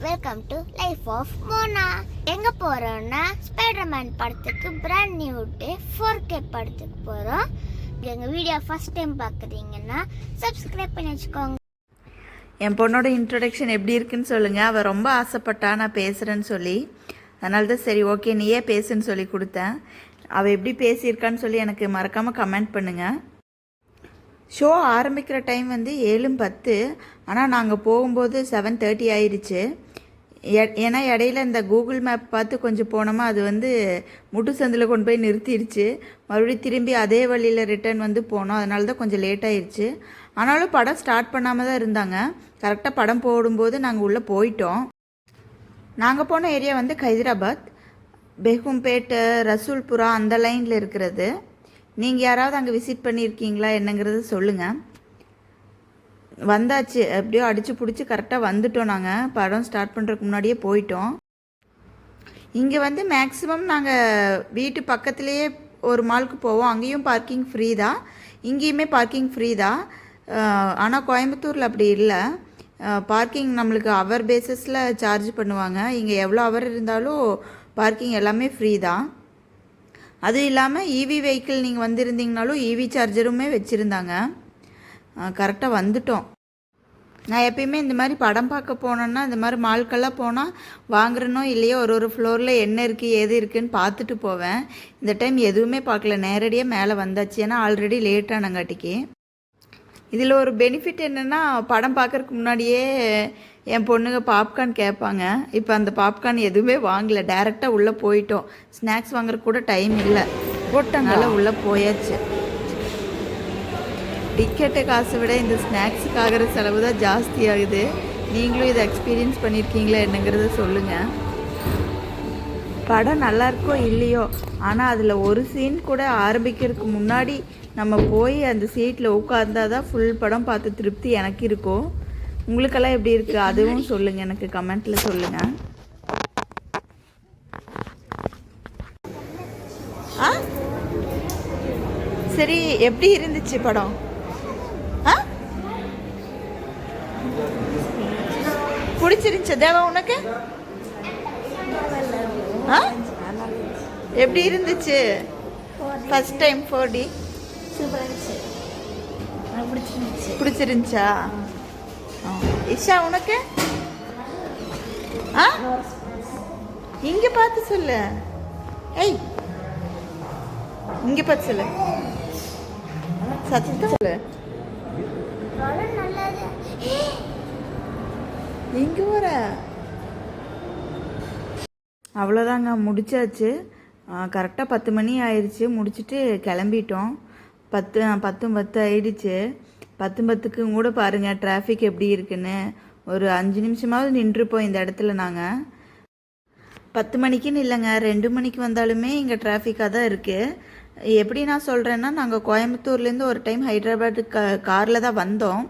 Welcome to life of Mona. எங்கே போகிறோன்னா Spiderman படத்துக்கு பிராண்ட் நியூ டே 4K படத்துக்கு போகிறோம். எங்கள் வீடியோ ஃபஸ்ட் டைம் பார்க்குறீங்கன்னா சப்ஸ்கிரைப் பண்ணி வச்சுக்கோங்க. என் பொண்ணோட இன்ட்ரொடக்ஷன் எப்படி இருக்குன்னு சொல்லுங்கள். அவள் ரொம்ப ஆசைப்பட்டா நான் பேசுகிறேன்னு சொல்லி, அதனால தான் சரி ஓகே நீயே பேசுன்னு சொல்லி கொடுத்தேன். அவள் எப்படி பேசியிருக்கான்னு சொல்லி எனக்கு மறக்காமல் கமெண்ட் பண்ணுங்கள். ஷோ ஆரம்பிக்கிற டைம் வந்து 7:10, ஆனால் நாங்கள் போகும்போது 7:30 ஆயிடுச்சு. ஏன்னா இடையில இந்த கூகுள் மேப் பார்த்து கொஞ்சம் போனோமா, அது வந்து முட்டு சந்தில் கொண்டு போய் நிறுத்திடுச்சு. மறுபடியும் திரும்பி அதே வழியில் ரிட்டர்ன் வந்து போனோம். அதனால தான் கொஞ்சம் லேட் ஆயிடுச்சு. ஆனாலும் படம் ஸ்டார்ட் பண்ணாமல் தான் இருந்தாங்க. கரெக்டாக படம் போடும்போது நாங்கள் உள்ளே போயிட்டோம். நாங்கள் போன ஏரியா வந்து ஹைதராபாத், பெகும்பேட், ரசூல்புரா அந்த லைனில் இருக்கிறது. நீங்கள் யாராவது அங்கே விசிட் பண்ணியிருக்கீங்களா என்னங்கிறது சொல்லுங்கள். வந்தாச்சு, எப்படியோ அடித்து பிடிச்சி கரெக்டாக வந்துட்டோம். நாங்கள் படம் ஸ்டார்ட் பண்ணுறதுக்கு முன்னாடியே போயிட்டோம். இங்கே வந்து மேக்ஸிமம் நாங்கள் வீட்டு பக்கத்துலேயே ஒரு மாலுக்கு போவோம். அங்கேயும் பார்க்கிங் ஃப்ரீ தான், இங்கேயுமே பார்க்கிங் ஃப்ரீ தான். ஆனால் கோயம்புத்தூரில் அப்படி இல்லை. பார்க்கிங் நம்மளுக்கு ஹவர் பேஸஸில் சார்ஜ் பண்ணுவாங்க. இங்கே எவ்வளோ ஹவர் இருந்தாலும் பார்க்கிங் எல்லாமே ஃப்ரீ தான். அதுவும் இல்லாமல் இவி வெஹிக்கிள் நீங்கள் வந்திருந்தீங்கனாலும் இவி சார்ஜருமே வச்சுருந்தாங்க. கரெக்டாக வந்துட்டோம். நான் எப்பயுமே இந்த மாதிரி படம் பார்க்க போனேன்னா இந்த மாதிரி மால்கெல்லாம் போனால் வாங்குறனோ இல்லையோ ஒரு ஃப்ளோரில் என்ன இருக்குது ஏது இருக்குதுன்னு பார்த்துட்டு போவேன். இந்த டைம் எதுவுமே பார்க்கல, நேரடியாக மேலே வந்தாச்சு. ஏன்னா ஆல்ரெடி லேட்டானங்காட்டிக்கு. இதில் ஒரு பெனிஃபிட் என்னென்னா, படம் பார்க்குறதுக்கு முன்னாடியே என் பொண்ணுங்க பாப்கார்ன் கேட்பாங்க. இப்போ அந்த பாப்கார்ன் எதுவுமே வாங்கலை, டைரெக்டாக உள்ளே போயிட்டோம். ஸ்நாக்ஸ் வாங்குறதுக்கு கூட டைம் இல்லை, போட்டனால உள்ளே போயாச்சு. டிக்கெட்டு காசை விட இந்த ஸ்நாக்ஸுக்கு ஆகிற செலவு தான் ஜாஸ்தி ஆகுது. நீங்களும் இதை எக்ஸ்பீரியன்ஸ் பண்ணியிருக்கீங்களா என்னங்கிறத சொல்லுங்கள். படம் நல்லாயிருக்கோ இல்லையோ, ஆனால் அதில் ஒரு சீன் கூட ஆரம்பிக்கிறதுக்கு முன்னாடி நம்ம போய் அந்த சீட்டில் உட்கார்ந்தா தான் ஃபுல் படம் பார்த்து திருப்தி எனக்கு இருக்கும். உங்களுக்கெல்லாம் எப்படி இருக்குது அதுவும் சொல்லுங்கள், எனக்கு கமெண்ட்டில் சொல்லுங்கள். சரி, எப்படி இருந்துச்சு படம்? பிடிச்சிருந்துச்சு தேவா உனக்கு? எப்படி இருந்துச்சு ஃபர்ஸ்ட் டைம் 4D? பிடிச்சிருந்துச்சா? இஷா உனக்கு? இங்க பார்த்து சொல்லு. ஏய், இங்க பார்த்து சொல்லு, சத்தம் சொல்லு. இங்க வர அவ்வளோதாங்க, முடிச்சாச்சு. கரெக்டாக 10 மணி ஆயிடுச்சு. முடிச்சுட்டு கிளம்பிட்டோம். 10 ஆயிடுச்சு. 10:10க்கு கூட பாருங்கள் டிராஃபிக் எப்படி இருக்குன்னு. ஒரு 5 நிமிஷமாவது நின்றுப்போம் இந்த இடத்துல. நாங்கள் 10 மணிக்குன்னு இல்லைங்க, 2 மணிக்கு வந்தாலுமே இங்கே டிராஃபிக்காக தான் இருக்குது. எப்படி நான் சொல்கிறேன்னா, நாங்கள் கோயம்புத்தூர்லேருந்து ஒரு டைம் ஹைதராபாத் காரில் தான் வந்தோம்,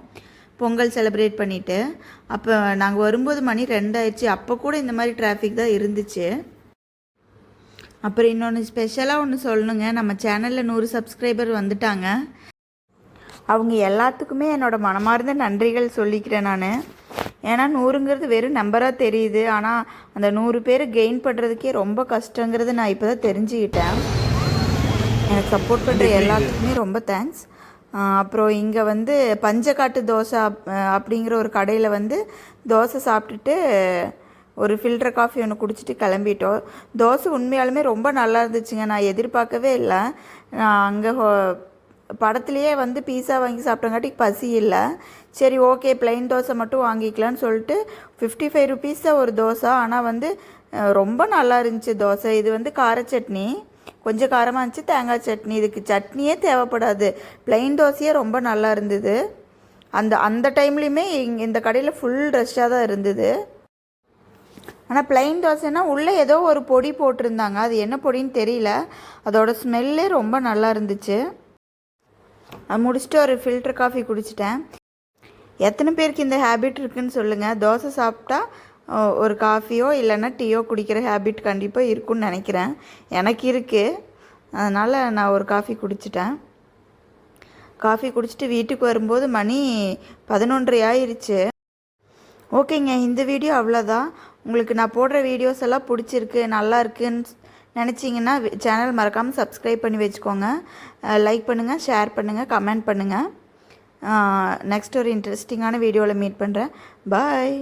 பொங்கல் செலிப்ரேட் பண்ணிவிட்டு. அப்போ நாங்கள் வரும்போது மணி 2 ஆயிடுச்சு. அப்போ கூட இந்த மாதிரி டிராஃபிக் தான் இருந்துச்சு. அப்புறம் இன்னொன்று ஸ்பெஷலாக ஒன்று சொல்லணுங்க. நம்ம சேனலில் 100 சப்ஸ்கிரைபர் வந்துட்டாங்க. அவங்க எல்லாத்துக்குமே என்னோடய மனமார்ந்த நன்றிகள் சொல்லிக்கிறேன் நான். ஏன்னா 100ங்கிறது வெறும் நம்பராக தெரியுது, ஆனால் அந்த 100 பேர் கெயின் பண்ணுறதுக்கே ரொம்ப கஷ்டங்கிறது நான் இப்போ தான் தெரிஞ்சுக்கிட்டேன். எனக்கு சப்போர்ட் பண்ணுற எல்லாத்துக்குமே ரொம்ப தேங்க்ஸ். அப்புறம் இங்கே வந்து பஞ்சக்காட்டு தோசை அப்படிங்கிற ஒரு கடையில் வந்து தோசை சாப்பிட்டுட்டு ஒரு ஃபில்டர் காஃபி ஒன்று குடிச்சிட்டு கிளம்பிட்டோம். தோசை உண்மையாலுமே ரொம்ப நல்லா இருந்துச்சுங்க. நான் எதிர்பார்க்கவே இல்லை. நான் அங்கே படத்துலையே வந்து பீஸா வாங்கி சாப்பிட்டங்காட்டி பசி இல்லை. சரி ஓகே ப்ளைன் தோசை மட்டும் வாங்கிக்கலான்னு சொல்லிட்டு 55 ருபீஸ் தான் ஒரு தோசை. ஆனால் வந்து ரொம்ப நல்லா இருந்துச்சு தோசை. இது வந்து கார சட்னி, கொஞ்சம் காரமாக இருந்துச்சு, தேங்காய் சட்னி. இதுக்கு சட்னியே தேவைப்படாது, ப்ளைன் தோசையே ரொம்ப நல்லா இருந்தது. அந்த டைம்லேயுமே இந்த கடையில் ஃபுல் ரஷ்ஷாக தான் இருந்தது. ஆனால் ப்ளைன் தோசைன்னா உள்ளே ஏதோ ஒரு பொடி போட்டிருந்தாங்க, அது என்ன பொடின்னு தெரியல. அதோட ஸ்மெல்லே ரொம்ப நல்லா இருந்துச்சு. அது முடிச்சுட்டு ஒரு ஃபில்டர் காஃபி குடிச்சிட்டேன். எத்தனை பேருக்கு இந்த ஹேபிட் இருக்குதுன்னு சொல்லுங்கள். தோசை சாப்பிட்டா ஒரு காஃபியோ இல்லைன்னா டீயோ குடிக்கிற ஹேபிட் கண்டிப்பாக இருக்குன்னு நினைக்கிறேன். எனக்கு இருக்குது, அதனால் நான் ஒரு காஃபி குடிச்சிட்டேன். காஃபி குடிச்சிட்டு வீட்டுக்கு வரும்போது மணி 11:30 ஆயிடுச்சு. ஓகேங்க, இந்த வீடியோ அவ்வளோதான். உங்களுக்கு நான் போடுற வீடியோஸ் எல்லாம் பிடிச்சிருக்கு, நல்லா இருக்குன்னு நினச்சிங்கன்னா சேனல் மறக்காமல் சப்ஸ்கிரைப் பண்ணி வச்சுக்கோங்க. லைக் பண்ணுங்கள், ஷேர் பண்ணுங்கள், கமெண்ட் பண்ணுங்கள். நெக்ஸ்ட் ஒரு இன்ட்ரெஸ்டிங்கான வீடியோவில் மீட் பண்ணுறேன். பாய்.